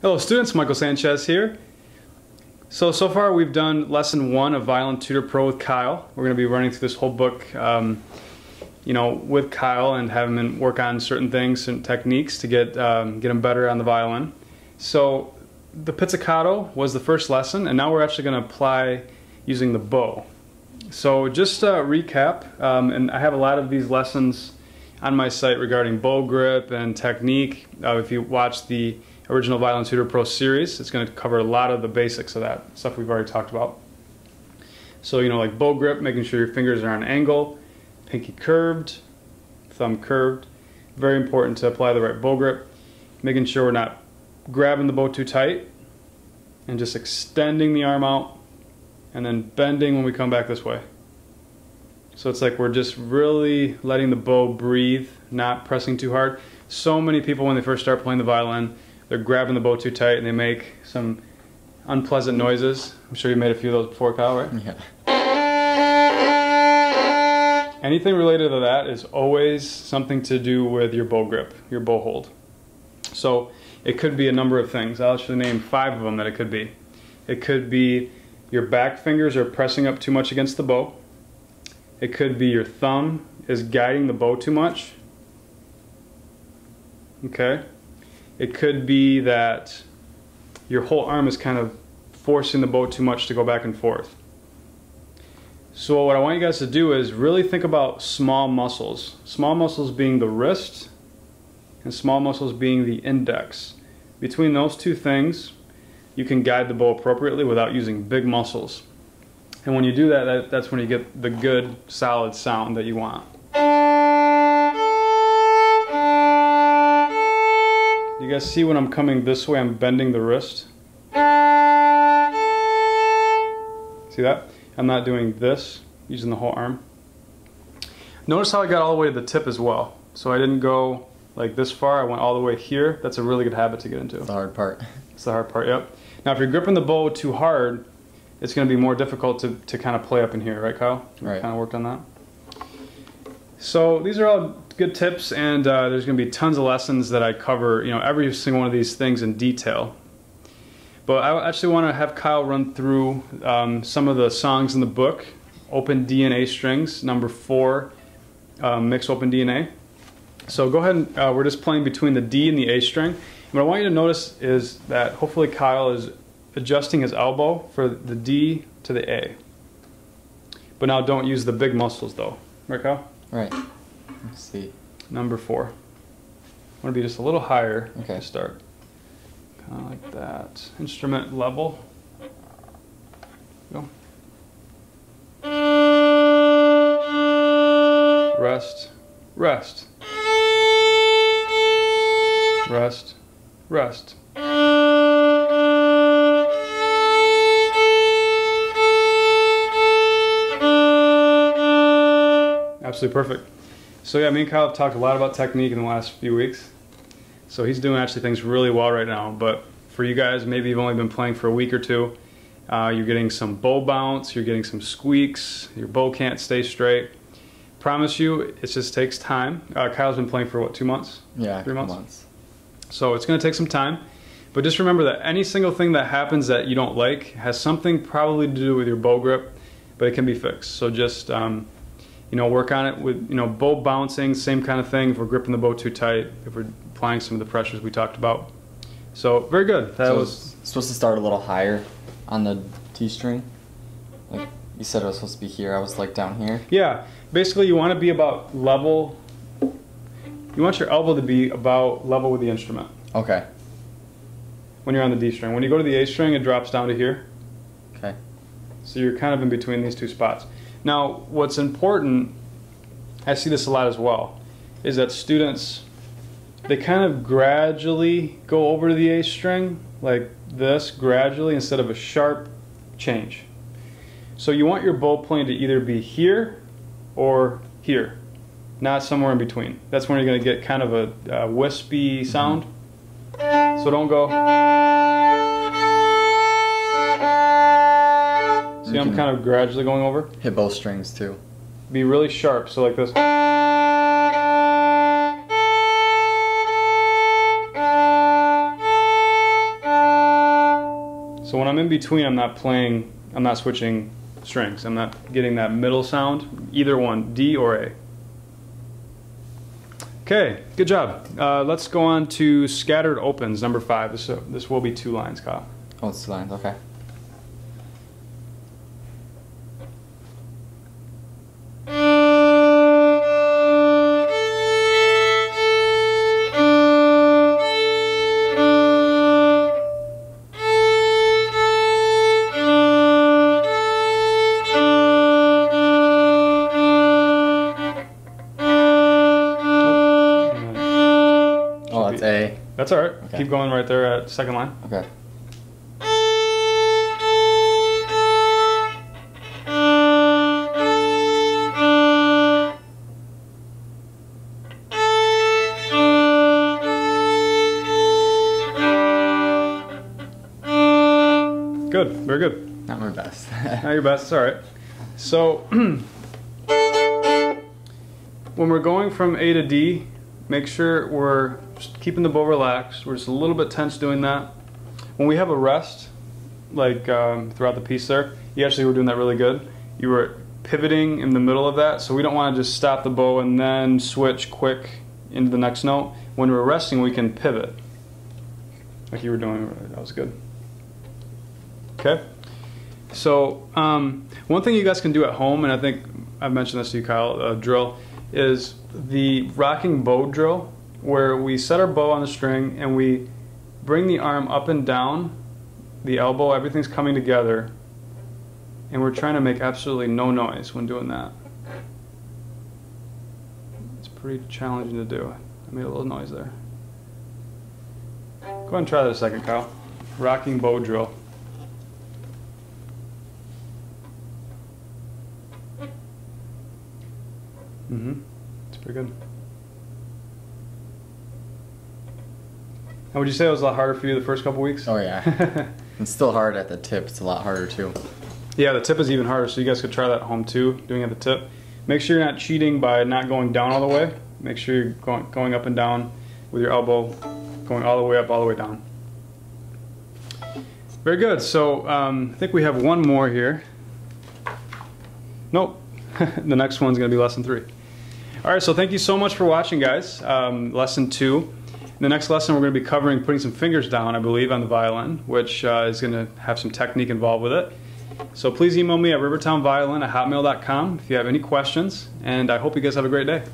Hello students, Michael Sanchez here. So far we've done lesson 1 of Violin Tutor Pro with Kyle. We're going to be running through this whole book with Kyle and have him work on certain things and techniques to get him better on the violin. So the pizzicato was the first lesson, and now we're actually going to apply using the bow. So just recap, and I have a lot of these lessons on my site regarding bow grip and technique. If you watch the original Violin Tutor Pro series, it's going to cover a lot of the basics of that stuff we've already talked about. So like bow grip, making sure your fingers are on an angle, pinky curved, thumb curved. Very important to apply the right bow grip. Making sure we're not grabbing the bow too tight and just extending the arm out and then bending when we come back this way. So it's like we're just really letting the bow breathe, not pressing too hard. So many people when they first start playing the violin, they're grabbing the bow too tight and they make some unpleasant noises. I'm sure you made a few of those before, Kyle, right? Yeah. Anything related to that is always something to do with your bow grip, your bow hold. So it could be a number of things. I'll actually name 5 of them that it could be. It could be your back fingers are pressing up too much against the bow. It could be your thumb is guiding the bow too much. Okay. It could be that your whole arm is kind of forcing the bow too much to go back and forth. So what I want you guys to do is really think about small muscles. Small muscles being the wrist and small muscles being the index. Between those two things, you can guide the bow appropriately without using big muscles. And when you do that, that's when you get the good, solid sound that you want. You guys see when I'm coming this way, I'm bending the wrist? See that? I'm not doing this, using the whole arm. Notice how I got all the way to the tip as well. So I didn't go like this far, I went all the way here. That's a really good habit to get into. The hard part. It's the hard part, yep. Now if you're gripping the bow too hard, it's going to be more difficult to kind of play up in here, right, Kyle? Right. Kind of worked on that. So these are all good tips, and there's going to be tons of lessons that I cover, every single one of these things in detail. But I actually want to have Kyle run through some of the songs in the book. Open D and A strings, number 4, mix open D and A. So go ahead and we're just playing between the D and the A string. What I want you to notice is that hopefully Kyle is adjusting his elbow for the D to the A. But now don't use the big muscles though. Right, Kyle? Right. Let's see. Number 4. I want to be just a little higher to start. Kind of like that. Instrument level. Go. Rest. Rest. Rest. Rest. Absolutely perfect. So yeah, me and Kyle have talked a lot about technique in the last few weeks. So he's doing actually things really well right now. But for you guys, maybe you've only been playing for a week or two. You're getting some bow bounce, you're getting some squeaks, your bow can't stay straight. Promise you, it just takes time. Kyle's been playing for what, 2 months? Yeah, 3 months. So it's going to take some time. But just remember that any single thing that happens that you don't like has something probably to do with your bow grip, but it can be fixed. So just work on it with, bow bouncing, same kind of thing. If we're gripping the bow too tight, if we're applying some of the pressures we talked about. So very good. That was supposed to start a little higher on the D string. Like you said, it was supposed to be here. I was like down here. Yeah. Basically, you want to be about level. You want your elbow to be about level with the instrument. Okay. When you're on the D string. When you go to the A string, it drops down to here. Okay. So you're kind of in between these two spots. Now, what's important, I see this a lot as well, is that students, they kind of gradually go over to the A string, like this, gradually, instead of a sharp change. So you want your bow playing to either be here or here, not somewhere in between. That's when you're going to get kind of a wispy sound. So don't go. See, I'm kind of gradually going over. Hit both strings too. Be really sharp, so like this. So when I'm in between, I'm not switching strings. I'm not getting that middle sound, either one, D or A. Okay, good job. Let's go on to scattered opens, number 5. This will be 2 lines, Kyle. Oh, it's 2 lines, okay. Oh, it's A. That's all right. Okay. Keep going right there at 2nd line. Okay. Good, very good. Not my best. Not your best, it's all right. So, when we're going from A to D, make sure we're just keeping the bow relaxed. We're just a little bit tense doing that. When we have a rest, like throughout the piece there, you actually were doing that really good. You were pivoting in the middle of that, so we don't want to just stop the bow and then switch quick into the next note. When we're resting, we can pivot. Like you were doing, that was good. Okay, so one thing you guys can do at home, and I think I've mentioned this to you, Kyle, drill, is the rocking bow drill, where we set our bow on the string and we bring the arm up and down, the elbow, everything's coming together, and we're trying to make absolutely no noise when doing that. It's pretty challenging to do. I made a little noise there. Go ahead and try that a second, Kyle. Rocking bow drill. It's pretty good. And would you say it was a lot harder for you the first couple weeks? Oh yeah. It's still hard at the tip. It's a lot harder too. Yeah, the tip is even harder, so you guys could try that at home too, doing it at the tip. Make sure you're not cheating by not going down all the way. Make sure you're going up and down with your elbow, going all the way up, all the way down. Very good. So I think we have one more here. Nope. The next one's going to be lesson 3. All right, so thank you so much for watching, guys. Lesson 2. In the next lesson, we're going to be covering putting some fingers down, I believe, on the violin, which is going to have some technique involved with it. So please email me at rivertownviolin@hotmail.com if you have any questions, and I hope you guys have a great day.